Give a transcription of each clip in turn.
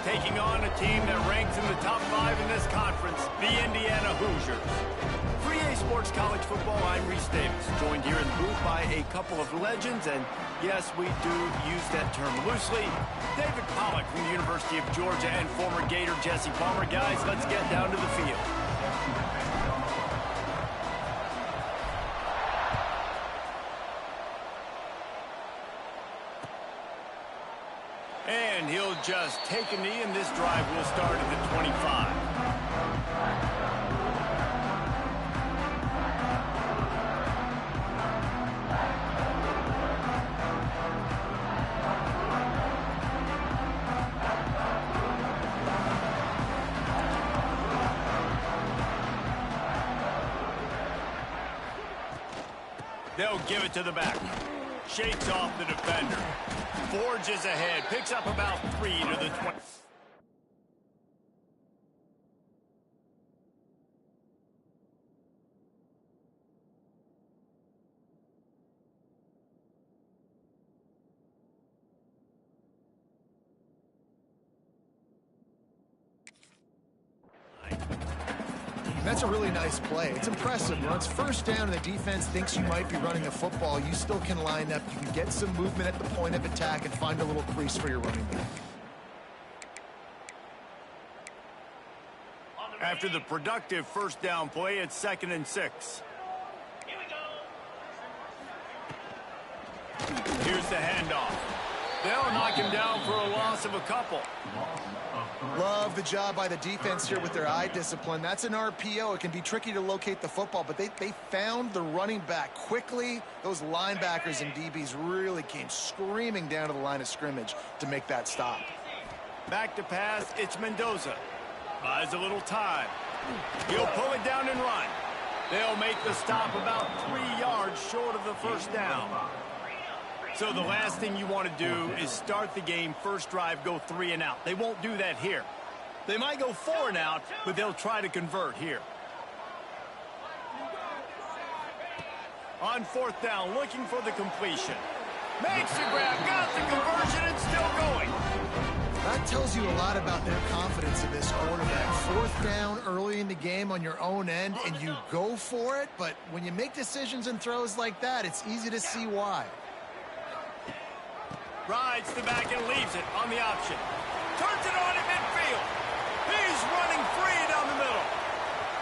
taking on a team that ranks in the top 5 in this conference, the Indiana Hoosiers. For EA Sports College Football, I'm Reese Davis, joined here in the booth by a couple of legends, and yes, we do use that term loosely. David Pollack from the University of Georgia and former Gator Jesse Palmer. Guys, let's get down to the field. And he'll just take a knee, and this drive will start at the 25. They'll give it to the back. Shakes off the defender. Forges ahead. Picks up about 3 to the 20. That's a really nice play. It's impressive. When it's first down and the defense thinks you might be running the football, you still can line up. You can get some movement at the point of attack and find a little crease for your running back. After the productive first down play, it's 2nd and 6. Here's the handoff. They'll knock him down for a loss of a couple. Love the job by the defense here with their eye discipline. That's an RPO. It can be tricky to locate the football, but they found the running back quickly. Those linebackers and DBs really came screaming down to the line of scrimmage to make that stop. Back to pass, it's Mendoza. Buys a little time. He'll pull it down and run. They'll make the stop about 3 yards short of the first down. So the last thing you want to do is start the game, first drive, go 3 and out. They won't do that here. They might go 4 and out, but they'll try to convert here. On 4th down, looking for the completion. Makes the grab, got the conversion, and still going. That tells you a lot about their confidence in this quarterback. 4th down early in the game on your own end, and you go for it, but when you make decisions and throws like that, it's easy to see why. Rides the back and leaves it on the option. Turns it on in midfield. He's running free down the middle.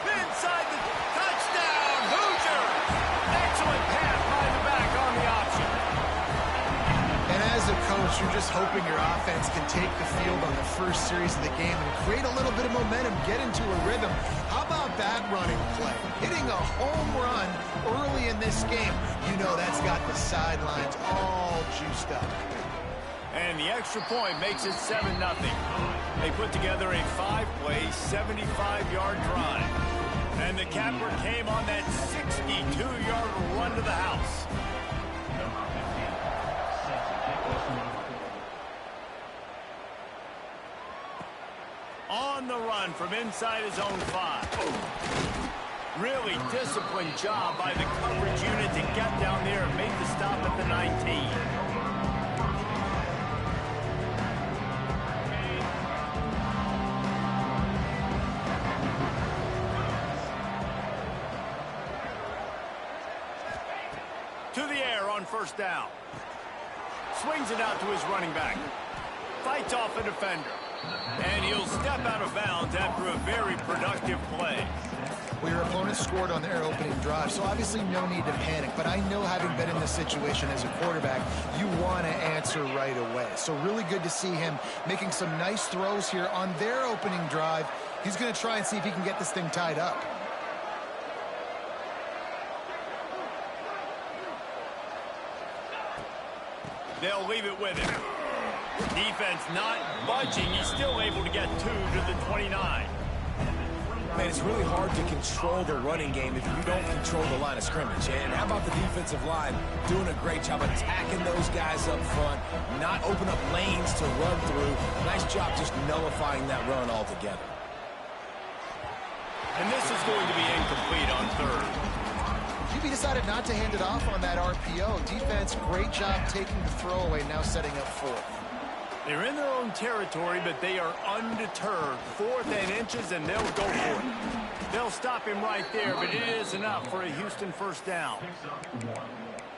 Inside the touchdown, Hoosiers. Excellent pass by the back on the option. And as a coach, you're just hoping your offense can take the field on the first series of the game and create a little bit of momentum, get into a rhythm. How about that running play? Hitting a home run early in this game. You know that's got the sidelines all juiced up. And the extra point makes it 7-0. They put together a 5-play, 75-yard drive. And the capper came on that 62-yard run to the house. On the run from inside his own 5. Really disciplined job by the coverage unit to get down there and make the stop at the 19. To the air on 1st down. Swings it out to his running back. Fights off a defender. And he'll step out of bounds after a very productive play. Well, your opponent scored on their opening drive, so obviously no need to panic. But I know, having been in this situation as a quarterback, you want to answer right away. So really good to see him making some nice throws here on their opening drive. He's going to try and see if he can get this thing tied up. They'll leave it with him. Defense not budging. He's still able to get 2 to the 29. Man, it's really hard to control the running game if you don't control the line of scrimmage. And how about the defensive line doing a great job attacking those guys up front, not open up lanes to run through. Nice job just nullifying that run altogether. And this is going to be incomplete on 3rd. QB decided not to hand it off on that RPO. Defense, great job taking the throwaway, now setting up 4th. They're in their own territory, but they are undeterred. 4th and inches, and they'll go for it. They'll stop him right there, but it is enough for a Houston first down.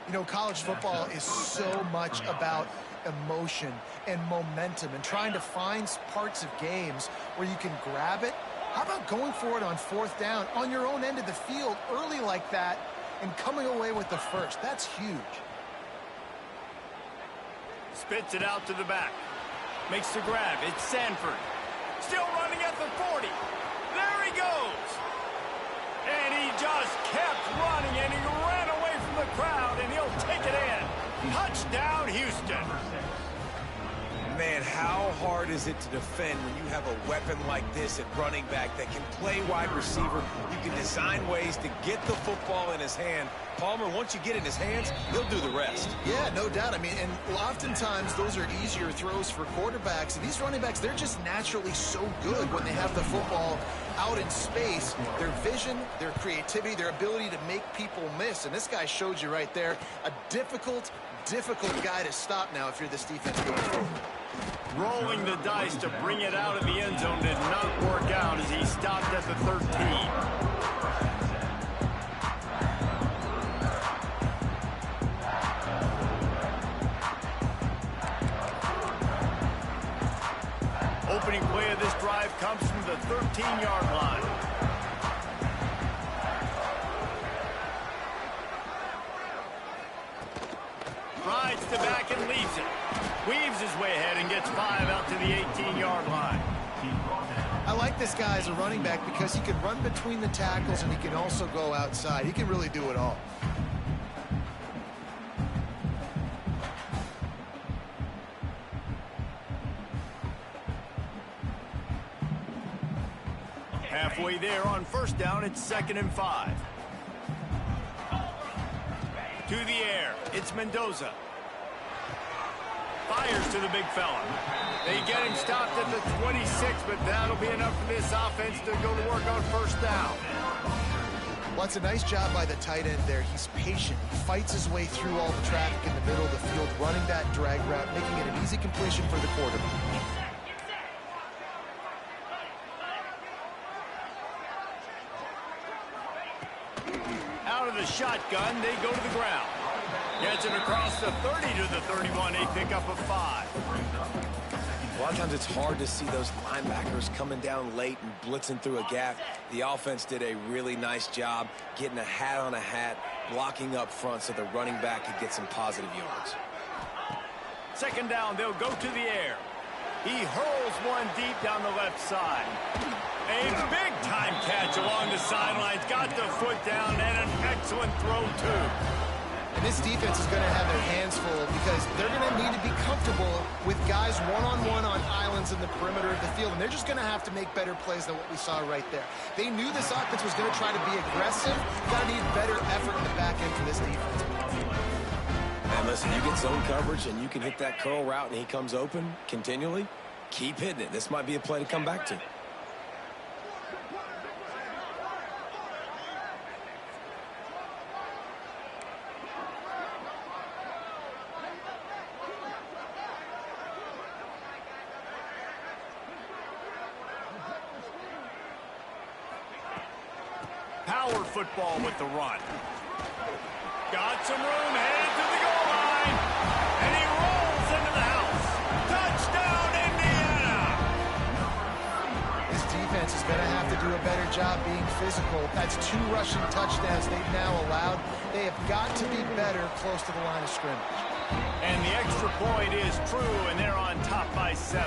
You know, college football is so much about emotion and momentum and trying to find parts of games where you can grab it. How about going for it on 4th down on your own end of the field early like that and coming away with the first? That's huge. Spits it out to the back. Makes the grab. It's Sanford. Still running at the 40. There he goes. And he just kept running, and he ran away from the crowd, and he'll take it in. Touchdown, Houston. Man, how hard is it to defend when you have a weapon like this at running back that can play wide receiver? You can design ways to get the football in his hand. Palmer, once you get it in his hands, he'll do the rest. Yeah, no doubt. I mean, and oftentimes those are easier throws for quarterbacks. And these running backs, they're just naturally so good when they have the football out in space. Their vision, their creativity, their ability to make people miss. And this guy showed you right there, a difficult guy to stop now if you're this defense going forward. Rolling the dice to bring it out of the end zone did not work out as he stopped at the 13. Opening play of this drive comes from the 13-yard line. Rides to back and leaves it. Weaves his way ahead and gets 5 out to the 18-yard line. I like this guy as a running back because he can run between the tackles and he can also go outside. He can really do it all. Halfway there on first down, it's 2nd and 5. To the air, it's Mendoza. Fires to the big fella. They get him stopped at the 26, but that'll be enough for this offense to go to work on first down. Well, it's a nice job by the tight end there. He's patient. He fights his way through all the traffic in the middle of the field, running that drag route, making it an easy completion for the quarterback. Out of the shotgun, they go to the ground. Gets it across the 30 to the 31. They pick up a 5. A lot of times it's hard to see those linebackers coming down late and blitzing through a gap. The offense did a really nice job getting a hat on a hat, blocking up front so the running back could get some positive yards. 2nd down, they'll go to the air. He hurls one deep down the left side. A big-time catch along the sidelines. Got the foot down and an excellent throw, too. And this defense is going to have their hands full because they're going to need to be comfortable with guys one-on-one on islands in the perimeter of the field. And they're just going to have to make better plays than what we saw right there. They knew this offense was going to try to be aggressive. Got to need better effort in the back end for this defense. And listen, you get zone coverage and you can hit that curl route and he comes open continually, keep hitting it. This might be a play to come back to. Power football with the run. Got some room, headed to the goal line. And he rolls into the house. Touchdown, Indiana! This defense is going to have to do a better job being physical. That's 2 rushing touchdowns they've now allowed. They have got to be better close to the line of scrimmage. And the extra point is true, and they're on top by 7.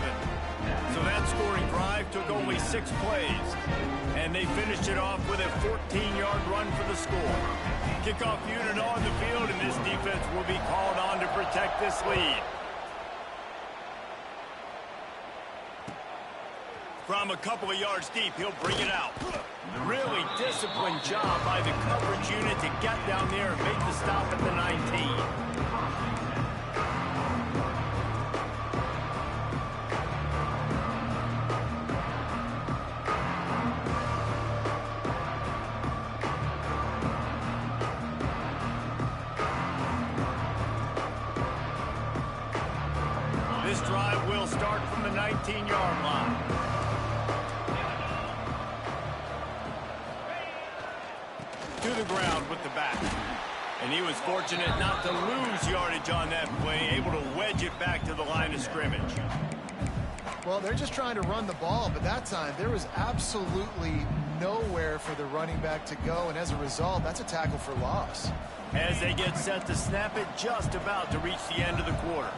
So that scoring drive took only 6 plays. And they finished it off with a 14-yard run for the score. Kickoff unit on the field, and this defense will be called on to protect this lead. From a couple of yards deep, he'll bring it out. Really disciplined job by the coverage unit to get down there and make the stop at the 19. This drive will start 15-yard line. To the ground with the back. And he was fortunate not to lose yardage on that play, able to wedge it back to the line of scrimmage. Well, they're just trying to run the ball, but that time there was absolutely nowhere for the running back to go, and as a result, that's a tackle for loss. As they get set to snap it, just about to reach the end of the quarter.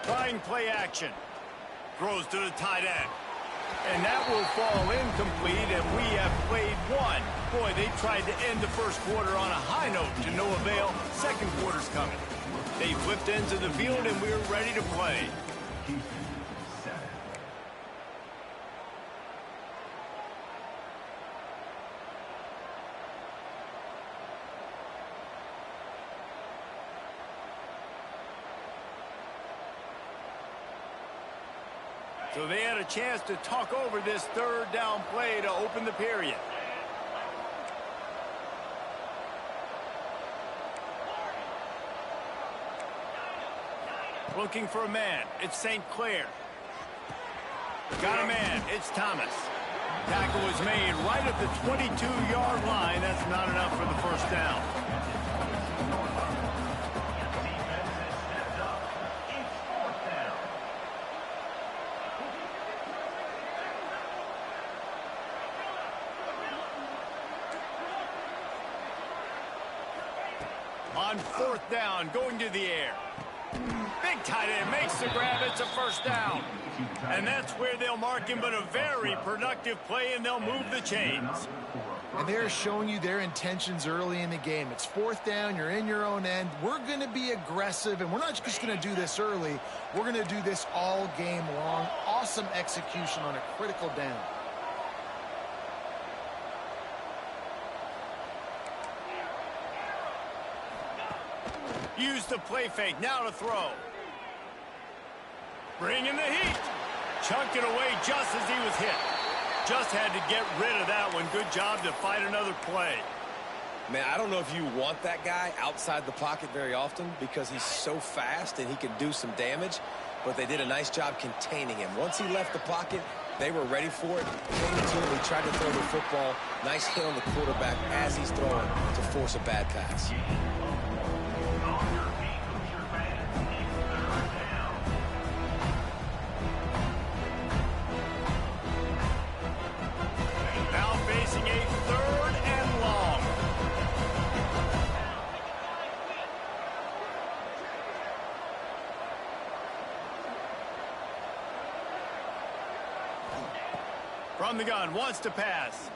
Trying play action. Throws to the tight end. And that will fall incomplete, and we have played one. Boy, they tried to end the first quarter on a high note to no avail. Second quarter's coming. They flipped into the field, and we're ready to play. So they had a chance to talk over this third down play to open the period. Looking for a man. It's St. Clair. Got a man. It's Thomas. Tackle was made right at the 22-yard line. That's not enough for the first down. On fourth down, going to the air. Big tight end makes the grab. It's a first down. And that's where they'll mark him, but a very productive play, and they'll move the chains. And they're showing you their intentions early in the game. It's fourth down. You're in your own end. We're going to be aggressive, and we're not just going to do this early. We're going to do this all game long. Awesome execution on a critical down. Use the play fake. Now to throw. Bring in the heat. Chunked it away just as he was hit. Just had to get rid of that one. Good job to fight another play. Man, I don't know if you want that guy outside the pocket very often because he's so fast and he can do some damage, but they did a nice job containing him. Once he left the pocket, they were ready for it. Came to him, he tried to throw the football. Nice hit on the quarterback as he's throwing to force a bad pass. From the gun, wants to pass.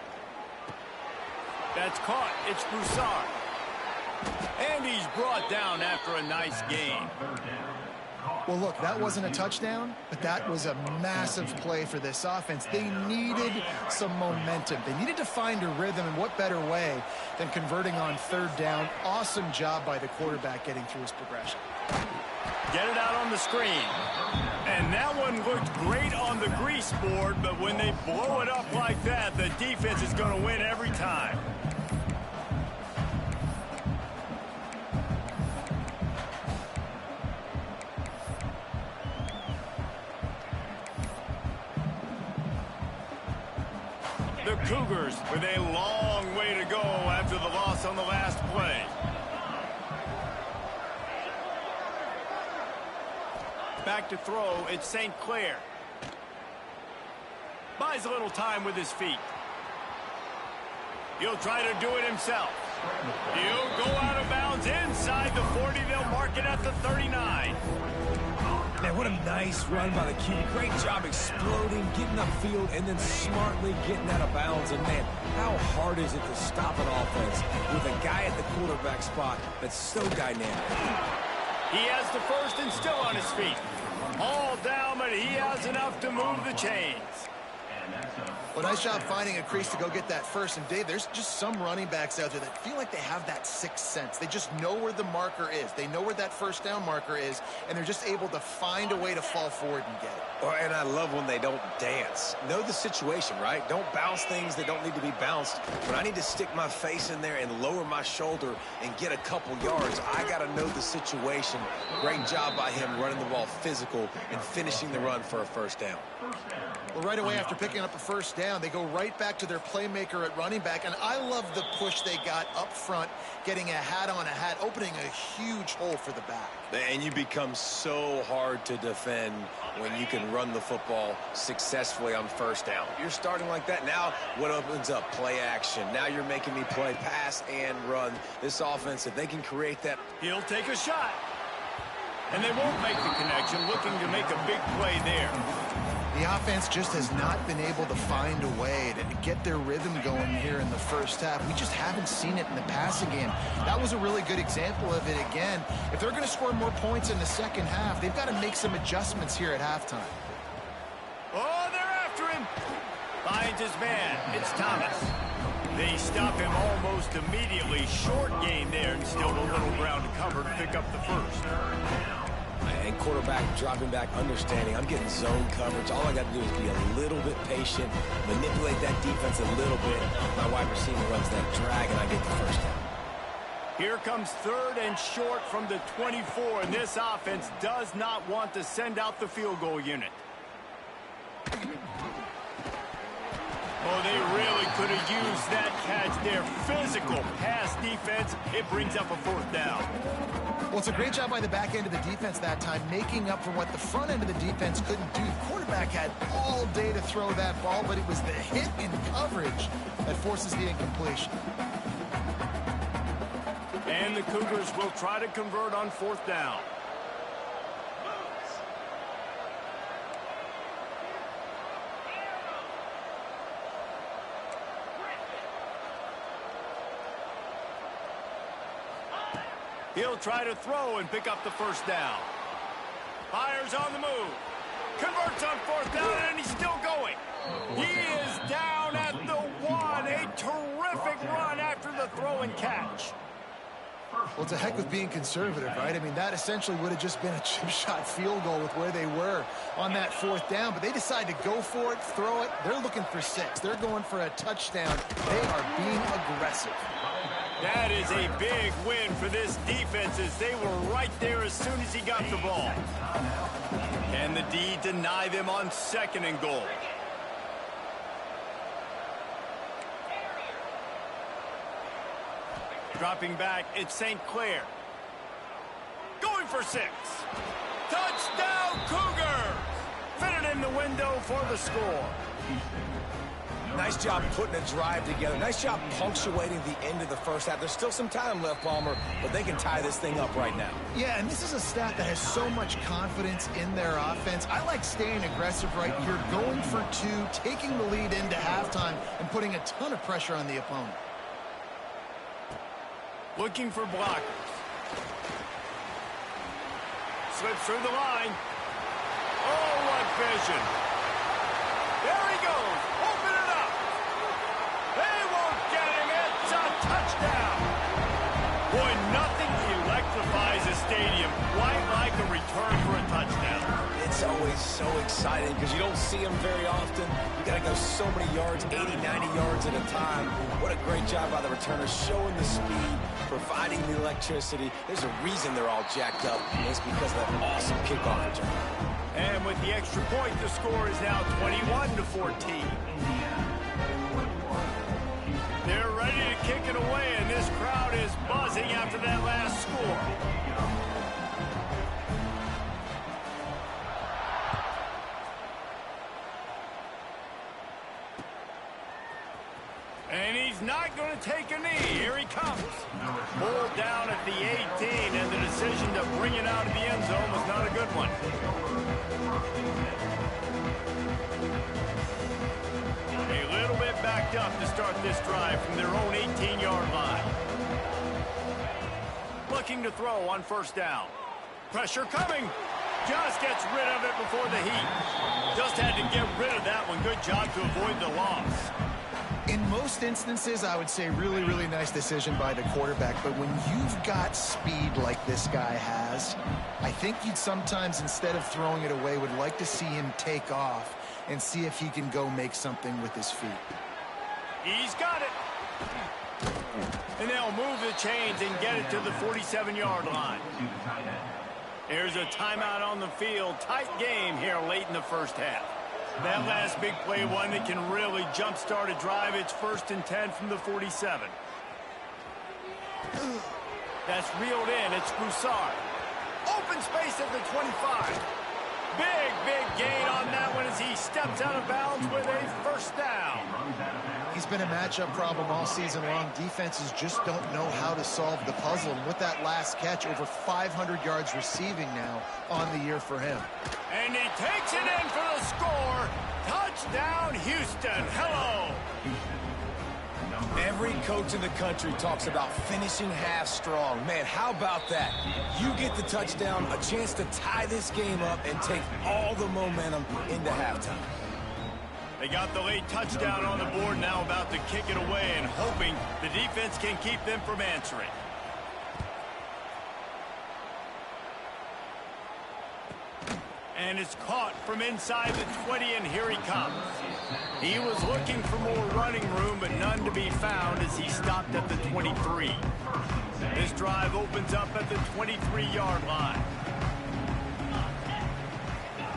That's caught. It's Broussard. And he's brought down after a nice gain. Well, look, that wasn't a touchdown, but that was a massive play for this offense. They needed some momentum. They needed to find a rhythm, and what better way than converting on third down. Awesome job by the quarterback getting through his progression. Get it out on the screen. And that one looked great on the grease board, but when they blow it up like that, the defense is going to win every time. The Cougars with a long way to go after the loss on the last play. Back to throw, it's St. Clair. Buys a little time with his feet. He'll try to do it himself. He'll go out of bounds inside the 40. They'll mark it at the 39. Man, what a nice run by the QB. Great job exploding, getting upfield, and then smartly getting out of bounds. And, man, how hard is it to stop an offense with a guy at the quarterback spot that's so dynamic? He has the first and still on his feet. All down, but he has enough to move the chains. Well, nice job finding a crease to go get that first. And, Dave, there's just some running backs out there that feel like they have that sixth sense. They just know where the marker is. They know where that first down marker is, and they're just able to find a way to fall forward and get it. And I love when they don't dance. Know the situation, right? Don't bounce things that don't need to be bounced. When I need to stick my face in there and lower my shoulder and get a couple yards, I got to know the situation. Great job by him running the ball physical and finishing the run for a first down. Well, right away after picking up a first down, they go right back to their playmaker at running back. And I love the push they got up front, getting a hat on a hat, opening a huge hole for the back. And you become so hard to defend when you can run the football successfully on first down. You're starting like that. Now what opens up? Play action. Now you're making me play pass and run. This offense, if they can create that. He'll take a shot. And they won't make the connection, looking to make a big play there. The offense just has not been able to find a way to get their rhythm going here in the first half. We just haven't seen it in the passing game. That was a really good example of it again. If they're going to score more points in the second half, they've got to make some adjustments here at halftime. Oh, they're after him. Finds his man. It's Thomas. They stop him almost immediately. Short gain there, and still a little ground to cover to pick up the first. And quarterback dropping back, understanding I'm getting zone coverage. All I got to do is be a little bit patient, manipulate that defense a little bit. My wide receiver runs that drag, and I get the first down. Here comes third and short from the 24, and this offense does not want to send out the field goal unit. Oh, they really could have used that catch there. Physical pass defense. It brings up a fourth down. Well, it's a great job by the back end of the defense that time, making up for what the front end of the defense couldn't do. The quarterback had all day to throw that ball, but it was the hit in coverage that forces the incompletion. And the Cougars will try to convert on fourth down. He'll try to throw and pick up the first down. Fires on the move. Converts on fourth down, and he's still going. He is down at the one. A terrific run after the throw and catch. Well, it's a heck of being conservative, right? I mean, that essentially would have just been a chip shot field goal with where they were on that fourth down. But they decide to go for it, throw it. They're looking for 6. They're going for a touchdown. They are being aggressive. That is a big win for this defense as they were right there as soon as he got the ball. Can the D deny them on second and goal? Dropping back, it's St. Clair. Going for 6. Touchdown, Cougars! Fitted in the window for the score. Nice job putting a drive together. Nice job punctuating the end of the first half. There's still some time left, Palmer, but they can tie this thing up right now. Yeah, and this is a staff that has so much confidence in their offense. I like staying aggressive right here, going for 2, taking the lead into halftime, and putting a ton of pressure on the opponent. Looking for blockers. Slips through the line. Oh, what vision. There he goes. Open it up. They won't get him. It's a touchdown. Boy, nothing electrifies a stadium quite like a return for a touchdown. It's always so exciting because you don't see them very often. You got to go so many yards, 80, 90 yards at a time. What a great job by the returners, showing the speed, providing the electricity. There's a reason they're all jacked up, and it's because of that awesome kickoff return. And with the extra point, the score is now 21-14. They're ready to kick it away, and this crowd is buzzing after that last score. And he's not going to take a knee. Here he comes. Pulled down at the 18, and the decision to bring it out of the end zone was not a good one. A little bit backed up to start this drive from their own 18-yard line. Looking to throw on first down. Pressure coming. Just gets rid of it before the heat. Just had to get rid of that one. Good job to avoid the loss. In most instances, I would say really, really nice decision by the quarterback. But when you've got speed like this guy has, I think you'd sometimes, instead of throwing it away, would like to see him take off and see if he can go make something with his feet. He's got it. And they'll move the chains and get it to the 47-yard line. Here's a timeout on the field. Tight game here late in the first half. That last big play, one that can really jumpstart a drive. It's 1st and 10 from the 47. That's reeled in. It's Broussard. Open space at the 25. Big, big gain on that one as he steps out of bounds with a first down. He's been a matchup problem all season long. Defenses just don't know how to solve the puzzle. And with that last catch, over 500 yards receiving now on the year for him. And he takes it in for the score. Touchdown, Houston. Hello. Every coach in the country talks about finishing half strong. Man, how about that? You get the touchdown, a chance to tie this game up and take all the momentum into halftime. They got the late touchdown on the board, now about to kick it away and hoping the defense can keep them from answering. And it's caught from inside the 20, and here he comes. He was looking for more running room, but none to be found as he stopped at the 23. This drive opens up at the 23-yard line.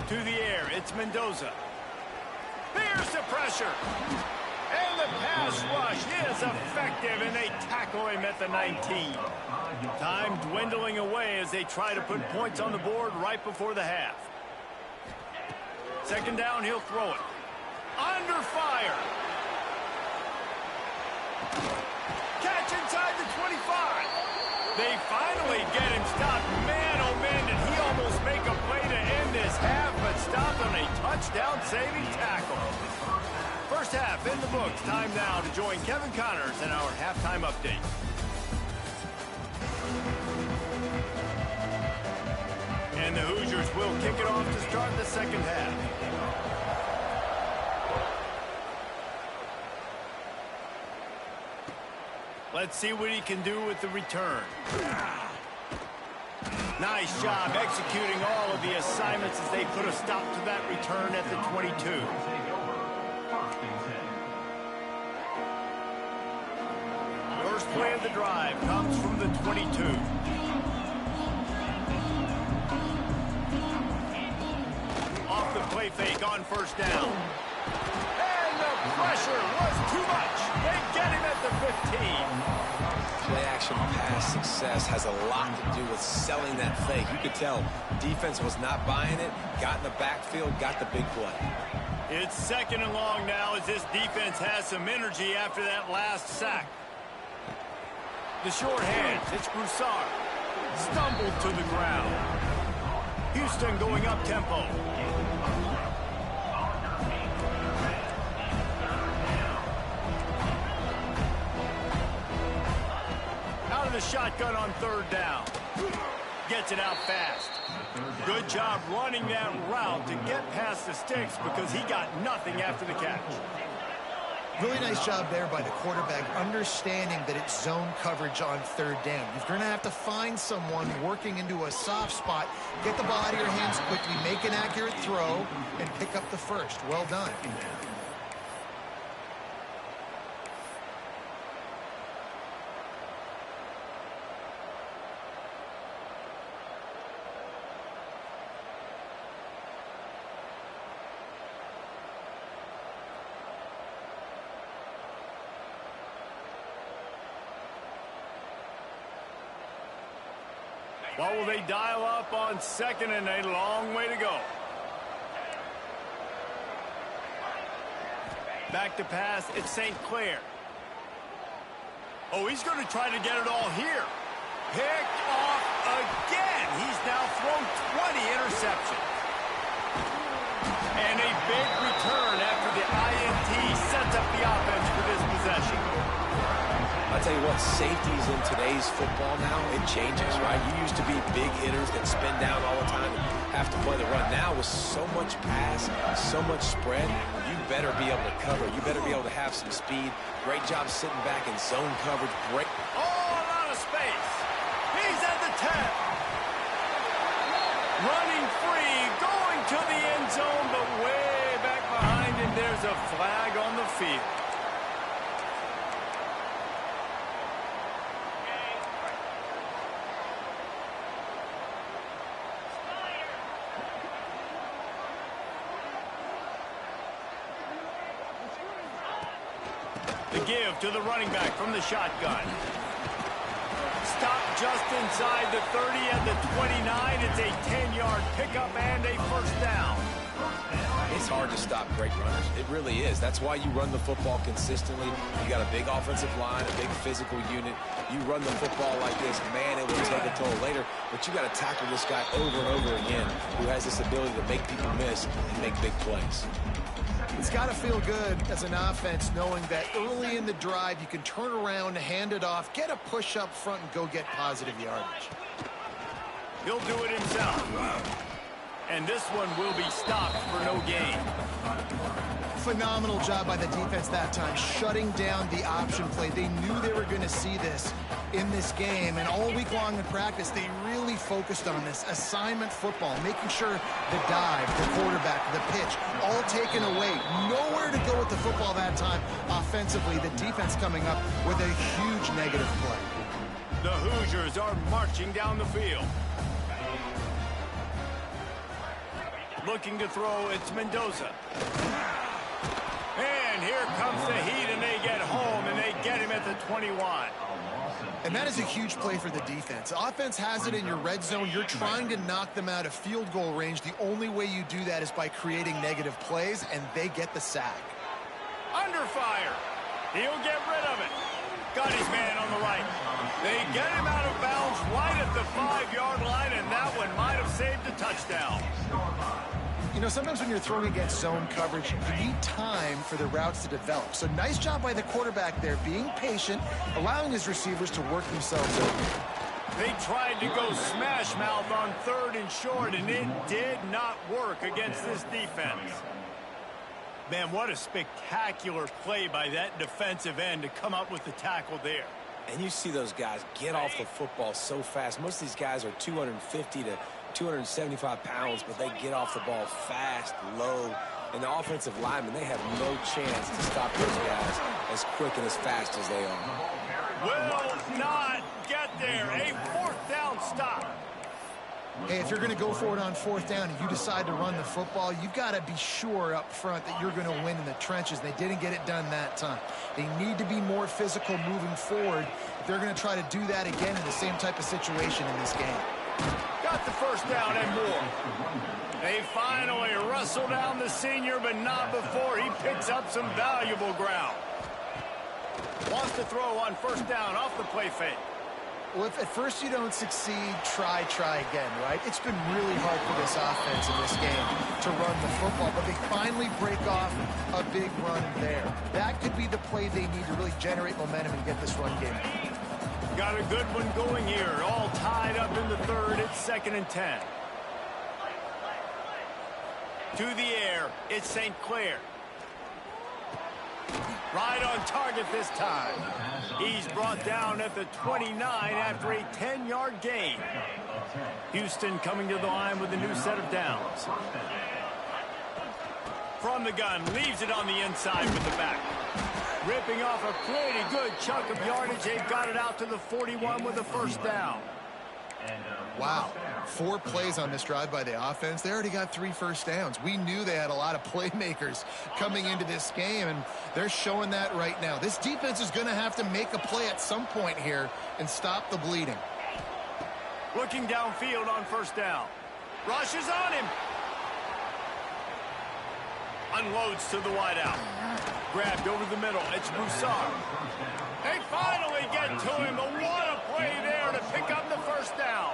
To the air, it's Mendoza. There's the pressure. And the pass rush is effective, and they tackle him at the 19. Time dwindling away as they try to put points on the board right before the half. Second down, he'll throw it. Under fire. Catch inside the 25. They finally get him stopped. Man, oh man, did he almost make a play to end this half, but stopped on a touchdown-saving tackle. First half in the books. Time now to join Kevin Connors in our halftime update. And the Hoosiers will kick it off to start the second half. Let's see what he can do with the return. Nice job executing all of the assignments as they put a stop to that return at the 22. First play of the drive comes from the 22. Off the play fake on first down. And the pressure was too much. They get him at the 15. Play-action pass success has a lot to do with selling that fake. You could tell defense was not buying it, got in the backfield, got the big play. It's second and long now as this defense has some energy after that last sack. The short hands, it's Broussard. Stumbled to the ground. Houston going up tempo. Out of the shotgun on third down. Gets it out fast. Good job running that route to get past the sticks because he got nothing after the catch. Really nice job there by the quarterback, understanding that it's zone coverage on third down. You're going to have to find someone working into a soft spot, get the ball out of your hands quickly, make an accurate throw, and pick up the first. Well done. What will they dial up on second and a long way to go? Back to pass, it's St. Clair. Oh, he's going to try to get it all here. Picked off again. He's now thrown 20 interceptions. And a big return after the INT sets up the offense for this possession. I'll tell you what, safeties in today's football now, it changes, right? You used to be big hitters that spin down all the time and have to play the run. Now with so much pass, so much spread, you better be able to cover. You better be able to have some speed. Great job sitting back in zone coverage. Great. All out of space. He's at the 10. Running free, going to the end zone, but way back behind him, there's a flag on the field. The give to the running back from the shotgun. Stop just inside the 30 and the 29. It's a 10-yard pickup and a first down. It's hard to stop great runners. It really is. That's why you run the football consistently. You got a big offensive line, a big physical unit. You run the football like this, man, it will take a toll later. But you got to tackle this guy over and over again who has this ability to make people miss and make big plays. It's got to feel good as an offense knowing that early in the drive you can turn around, hand it off, get a push up front, and go get positive yardage. He'll do it himself. And this one will be stopped for no gain. Phenomenal job by the defense that time, shutting down the option play. They knew they were going to see this in this game, and all week long in practice, they really focused on this assignment football, making sure the dive, the quarterback, the pitch, all taken away. Nowhere to go with the football that time offensively. The defense coming up with a huge negative play. The Hoosiers are marching down the field. Looking to throw, it's Mendoza. And here comes the heat, and they get home, and they get him at the 21. And that is a huge play for the defense. Offense has it in your red zone. You're trying to knock them out of field goal range. The only way you do that is by creating negative plays, and they get the sack. Under fire. He'll get rid of it. Got his man on the right. They get him out of bounds right at the 5-yard line, and that one might have saved a touchdown. You know, sometimes when you're throwing against zone coverage, you need time for the routes to develop. So nice job by the quarterback there, being patient, allowing his receivers to work themselves over. They tried to go smash mouth on 3rd and short, and it did not work against this defense. Man, what a spectacular play by that defensive end to come up with the tackle there. And you see those guys get off the football so fast. Most of these guys are 250 to 275 pounds, but they get off the ball fast, low. And the offensive linemen, they have no chance to stop those guys as quick and as fast as they are. Will not get there. A 4th down stop. Hey, if you're going to go for it on 4th down and you decide to run the football, you've got to be sure up front that you're going to win in the trenches. They didn't get it done that time. They need to be more physical moving forward if they're going to try to do that again in the same type of situation in this game. Got the 1st down and more. They finally wrestle down the senior, but not before he picks up some valuable ground. Wants to throw on 1st down off the play fake. Well, if at first you don't succeed, try again, right? It's been really hard for this offense in this game to run the football, but they finally break off a big run there. That could be the play they need to really generate momentum and get this run game. Got a good one going here. All tied up in the 3rd. It's 2nd and 10. To the air, it's St. Clair. Right on target this time. He's brought down at the 29 after a 10-yard gain. Houston coming to the line with a new set of downs. From the gun, leaves it on the inside with the back. Ripping off a pretty good chunk of yardage. They've got it out to the 41 with a 1st down. Wow, 4 plays on this drive by the offense. They already got 3 first downs. We knew they had a lot of playmakers coming into this game, and they're showing that right now. This defense is going to have to make a play at some point here and stop the bleeding. Looking downfield on 1st down. Rushes on him. Unloads to the wideout. Grabbed over the middle. It's Broussard. They finally get to him, but what a play there to pick up the 1st down.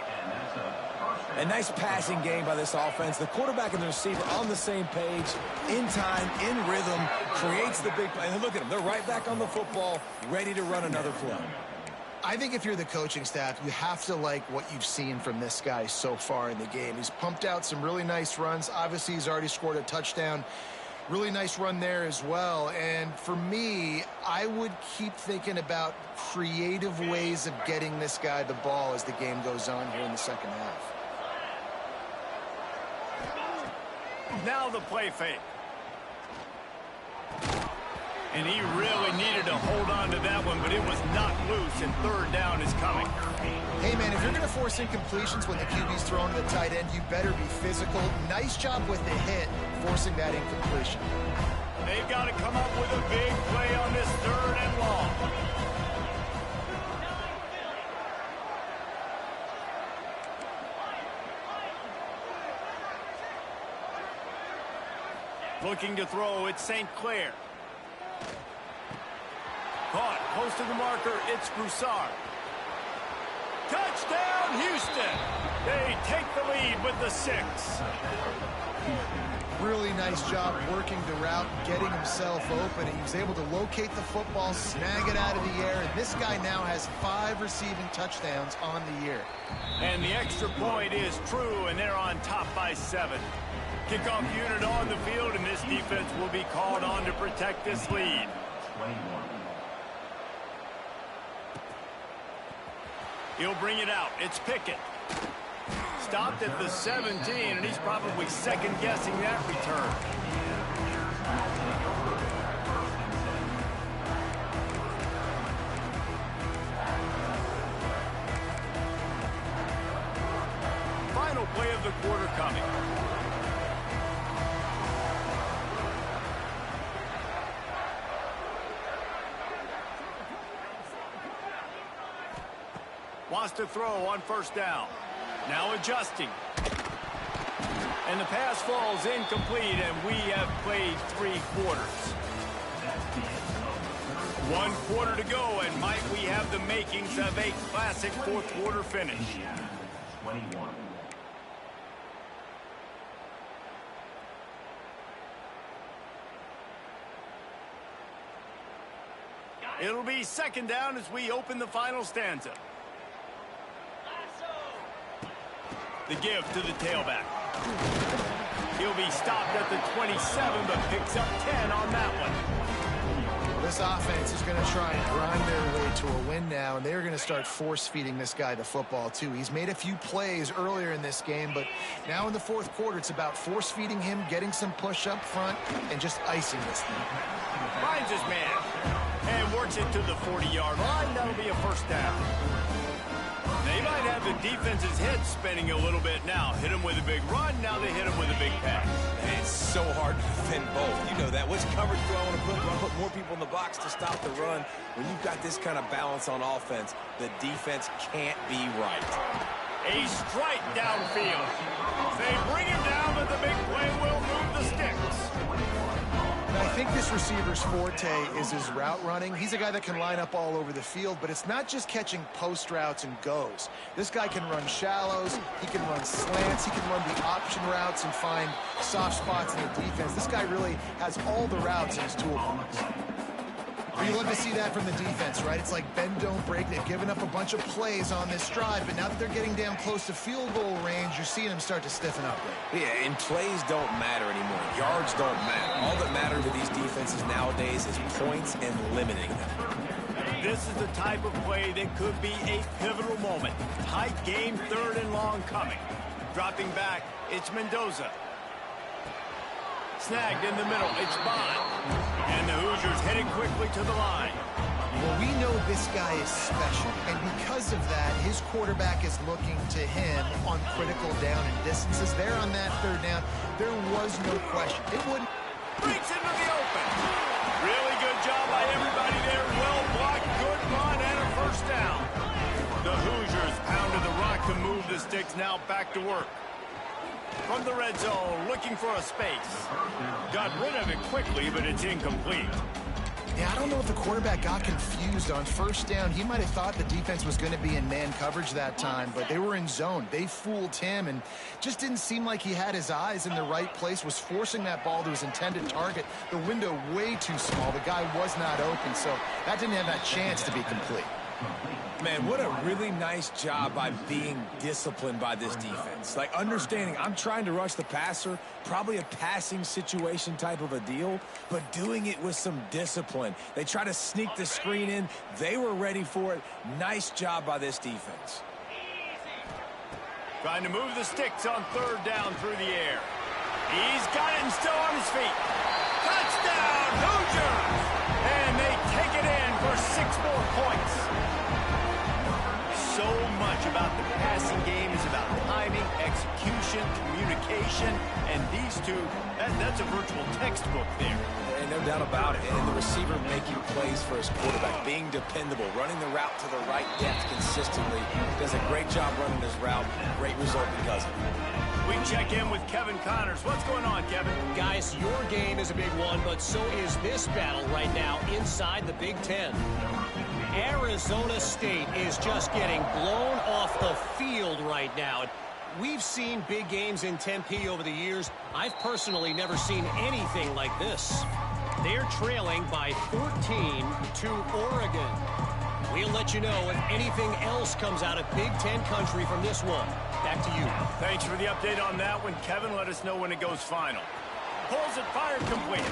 A nice passing game by this offense. The quarterback and the receiver on the same page, in time, in rhythm, creates the big play. And look at them. They're right back on the football, ready to run another play. I think if you're the coaching staff, you have to like what you've seen from this guy so far in the game. He's pumped out some really nice runs. Obviously, he's already scored a touchdown. Really nice run there as well. And for me, I would keep thinking about creative ways of getting this guy the ball as the game goes on here in the second half. Now the play fake. And he really needed to hold on to that one, but it was knocked loose, and third down is coming. Hey, man, if you're going to force incompletions when the QB's thrown to the tight end, you better be physical. Nice job with the hit, forcing that incompletion. They've got to come up with a big play on this third and long. Looking to throw, it's St. Clair. Caught, close to the marker, it's Broussard. Touchdown, Houston! They take the lead with the 6. Really nice job working the route, getting himself open. He was able to locate the football, snag it out of the air, and this guy now has 5 receiving touchdowns on the year. And the extra point is true, and they're on top by 7. Kickoff unit on the field, and this defense will be called on to protect this lead. He'll bring it out. It's Pickett. Stopped at the 17, and he's probably second-guessing that return. Final play of the quarter coming. Wants to throw on first down. Now adjusting. And the pass falls incomplete, and we have played 3 quarters. 1 quarter to go, and might we have the makings of a classic fourth quarter finish. It'll be second down as we open the final stanza. The give to the tailback. He'll be stopped at the 27, but picks up 10 on that one. This offense is going to try and grind their way to a win now, and they're going to start force-feeding this guy the football, too. He's made a few plays earlier in this game, but now in the fourth quarter, it's about force-feeding him, getting some push up front, and just icing this thing. Finds his man, and works it to the 40-yard line. That'll be a first down. They might have the defense's head spinning a little bit now. Hit him with a big run, now they hit him with a big pass. And it's so hard to defend both. You know that. Which coverage do I want to put more people in the box to stop the run? When you've got this kind of balance on offense, the defense can't be right. A strike downfield. They bring him down, but the big play will move the sticks. I think this receiver's forte is his route running. He's a guy that can line up all over the field, but it's not just catching post routes and goes. This guy can run shallows, he can run slants, he can run the option routes and find soft spots in the defense. This guy really has all the routes in his toolbox. But you love to see that from the defense, right? It's like bend, don't break. They've given up a bunch of plays on this drive, but now that they're getting down close to field goal range, you're seeing them start to stiffen up. Yeah, and plays don't matter anymore. Yards don't matter. All that matters to these defenses nowadays is points and limiting them. This is the type of play that could be a pivotal moment. Tight game, third and long coming. Dropping back, it's Mendoza. Snagged in the middle, it's Bond. And the Hoosiers headed quickly to the line. Well, we know this guy is special, and because of that, his quarterback is looking to him on critical down and distances. There on that third down, there was no question. It wouldn't. Breaks into the open. Really good job by everybody there. Well blocked, good run, and a first down. The Hoosiers pounded the rock to move the sticks, now back to work. From the red zone, looking for a space. Got rid of it quickly, but it's incomplete. Yeah, I don't know if the quarterback got confused on first down. He might have thought the defense was going to be in man coverage that time, but they were in zone. They fooled him and just didn't seem like he had his eyes in the right place, was forcing that ball to his intended target. The window way too small. The guy was not open, so that didn't have that chance to be complete. Man, what a really nice job by being disciplined by this defense. Like, understanding I'm trying to rush the passer, probably a passing situation type of a deal, but doing it with some discipline. They try to sneak the screen in. They were ready for it. Nice job by this defense. Trying to move the sticks on third down through the air. He's got it and still on his feet. Touchdown, Hoosiers! And they take it in for 6 more points. So much about the passing game is about timing, execution, communication, and these two, that's a virtual textbook there. And no doubt about it. And the receiver making plays for his quarterback, being dependable, running the route to the right depth consistently. Does a great job running his route. Great result because of it. We check in with Kevin Connors. What's going on, Kevin? Guys, your game is a big one, but so is this battle right now inside the Big Ten. Arizona State is just getting blown off the field right now. We've seen big games in Tempe over the years. I've personally never seen anything like this. They're trailing by 14 to Oregon. We'll let you know if anything else comes out of Big Ten country from this one. Back to you. Thanks for the update on that one, Kevin. Let us know when it goes final. Pulls it, fired, complete.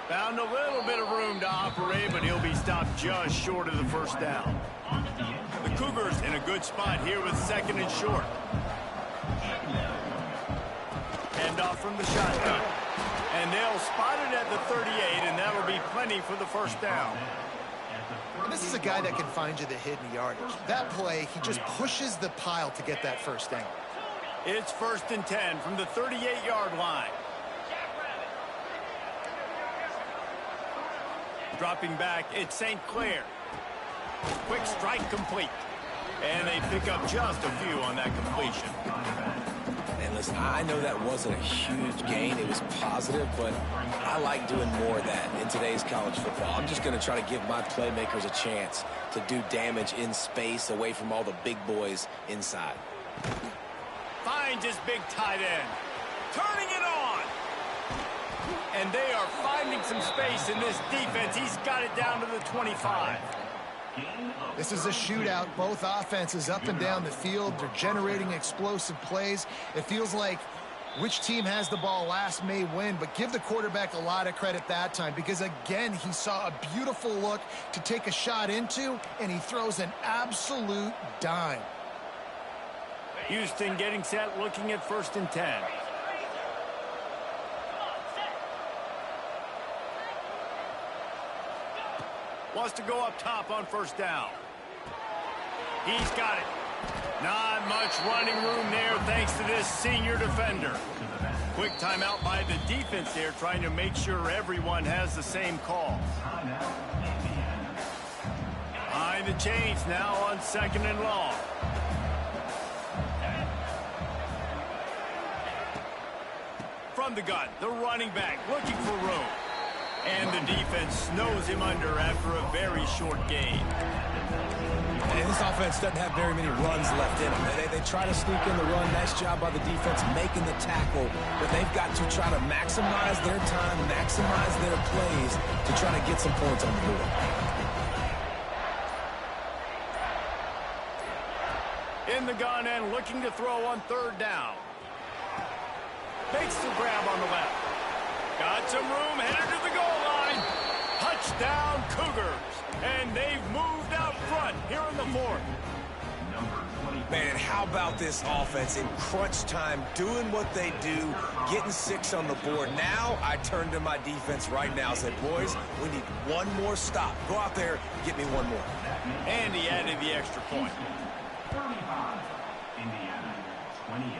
Found a little bit of room to operate, but he'll be stopped just short of the first down. The Cougars in a good spot here with 2nd and short. Hand off from the shotgun. And they'll spot it at the 38, and that'll be plenty for the first down. And this is a guy that can find you the hidden yardage. That play, he just pushes the pile to get that first down. It's 1st and 10 from the 38-yard line. Dropping back, it's St. Clair. Quick strike complete. And they pick up just a few on that completion. And listen, I know that wasn't a huge gain. It was positive, but I like doing more of that in today's college football. I'm just going to try to give my playmakers a chance to do damage in space away from all the big boys inside. Finds his big tight end. Turning it on. And they are finding some space in this defense. He's got it down to the 25. This is a shootout. Both offenses up and down the field. They're generating explosive plays. It feels like which team has the ball last may win, but give the quarterback a lot of credit that time because, again, he saw a beautiful look to take a shot into, and he throws an absolute dime. Houston getting set, looking at 1st and 10. Wants to go up top on 1st down. He's got it. Not much running room there thanks to this senior defender. Quick timeout by the defense there, trying to make sure everyone has the same call. Behind the chains now on 2nd and long. From the gun, the running back looking for room. And the defense snows him under after a very short gain. And this offense doesn't have very many runs left in them. They try to sneak in the run. Nice job by the defense making the tackle. But they've got to try to maximize their time, maximize their plays to try to get some points on the board. In the gun and looking to throw on 3rd down. Makes the grab on the left. Got some room, headed to the goal line. Touchdown, Cougars. And they've moved out front here in the 4th. Man, how about this offense in crunch time, doing what they do, getting 6 on the board. Now I turn to my defense right now and say, boys, we need one more stop. Go out there, get me one more. And he added the extra point. 35, Indiana, 28.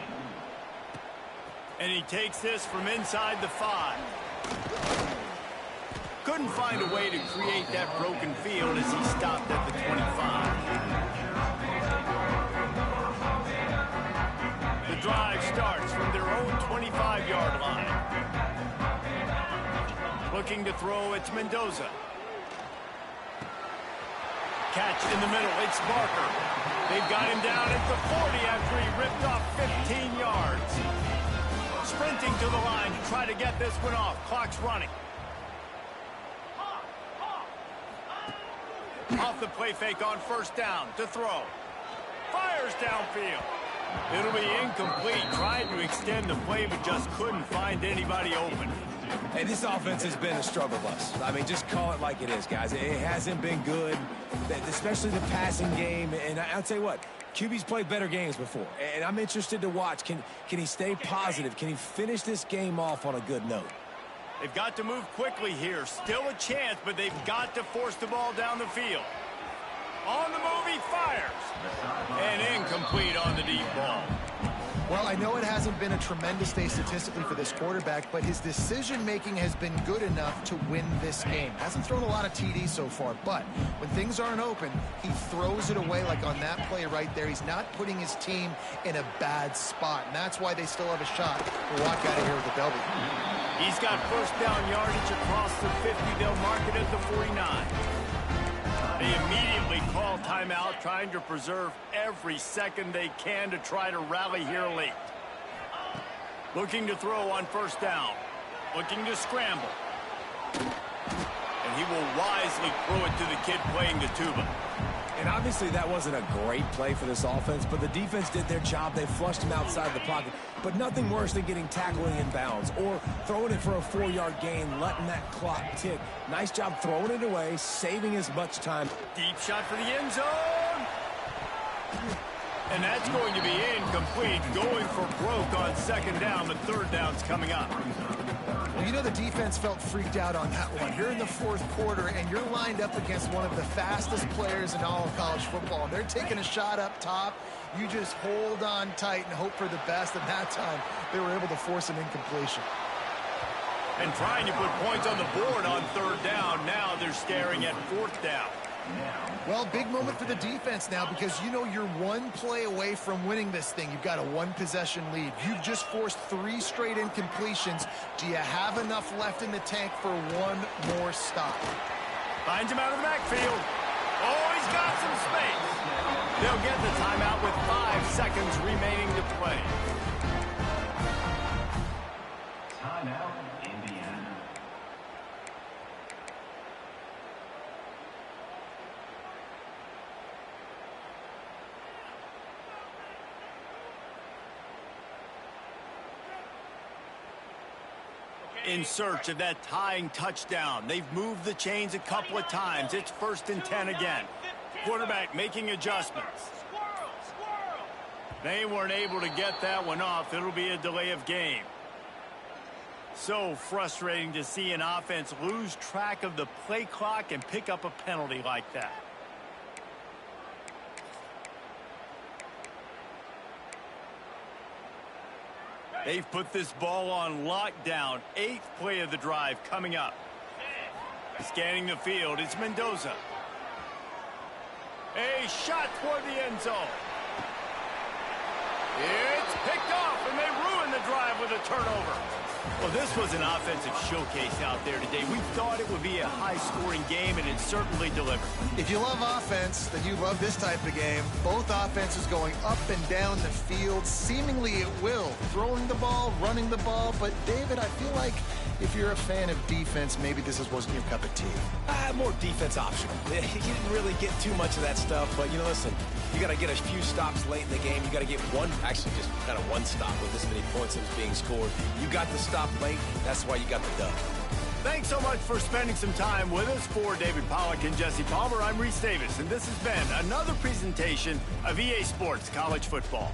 And he takes this from inside the 5. Couldn't find a way to create that broken field as he stopped at the 25. The drive starts from their own 25-yard line. Looking to throw, it's Mendoza. Catch in the middle, it's Barker. They've got him down at the 40 after he ripped off 15 yards. Sprinting to the line to try to get this one off. Clock's running. Off the play fake on first down to throw. Fires downfield. It'll be incomplete. Tried to extend the play, but just couldn't find anybody open. Hey, this offense has been a struggle bus. I mean, just call it like it is, guys. It hasn't been good, especially the passing game. And I'll tell you what, QB's played better games before. And I'm interested to watch. Can he stay positive? Can he finish this game off on a good note? They've got to move quickly here. Still a chance, but they've got to force the ball down the field. On the move, he fires. And incomplete on the deep ball. Well, I know it hasn't been a tremendous day statistically for this quarterback, but his decision-making has been good enough to win this game. Hasn't thrown a lot of TDs so far, but when things aren't open, he throws it away like on that play right there. He's not putting his team in a bad spot, and that's why they still have a shot to walk out of here with a W. He's got first down yardage across the 50. They'll mark it at the 49. They immediately call timeout, trying to preserve every second they can to try to rally here late. Looking to throw on first down. Looking to scramble. And he will wisely throw it to the kid playing the tuba. And obviously that wasn't a great play for this offense, but the defense did their job. They flushed him outside the pocket. But nothing worse than getting tackled in bounds or throwing it for a 4-yard gain, letting that clock tick. Nice job throwing it away, saving as much time. Deep shot for the end zone. And that's going to be incomplete. Going for broke on second down, but third down's coming up. Well, you know the defense felt freaked out on that one. You're in the fourth quarter, and you're lined up against one of the fastest players in all of college football. They're taking a shot up top. You just hold on tight and hope for the best, and that time they were able to force an incompletion. And trying to put points on the board on third down. Now they're staring at fourth down. Well, big moment for the defense now because you know you're one play away from winning this thing. You've got a one-possession lead. You've just forced 3 straight incompletions. Do you have enough left in the tank for one more stop? Finds him out of the backfield. Oh, he's got some space. They'll get the timeout with 5 seconds remaining to play. Timeout, Indiana. In search of that tying touchdown. They've moved the chains a couple of times. It's 1st and 10 again. Quarterback making adjustments. They weren't able to get that one off. It'll be a delay of game. So frustrating to see an offense lose track of the play clock and pick up a penalty like that. They've put this ball on lockdown. 8th play of the drive coming up. Scanning the field, it's Mendoza. A shot toward the end zone. It's picked off, and they ruin the drive with a turnover. Well, this was an offensive showcase out there today. We thought it would be a high-scoring game, and it certainly delivered. If you love offense, then you love this type of game. Both offenses going up and down the field, seemingly at will. Throwing the ball, running the ball. But, David, I feel like if you're a fan of defense, maybe this wasn't your cup of tea. More defense optional. You didn't really get too much of that stuff, but, you know, listen, you got to get a few stops late in the game. You got to get one, actually just kind of one stop with this many points that was being scored. You got the stop late. That's why you got the dub. Thanks so much for spending some time with us. For David Pollack and Jesse Palmer, I'm Reese Davis, and this has been another presentation of EA Sports College Football.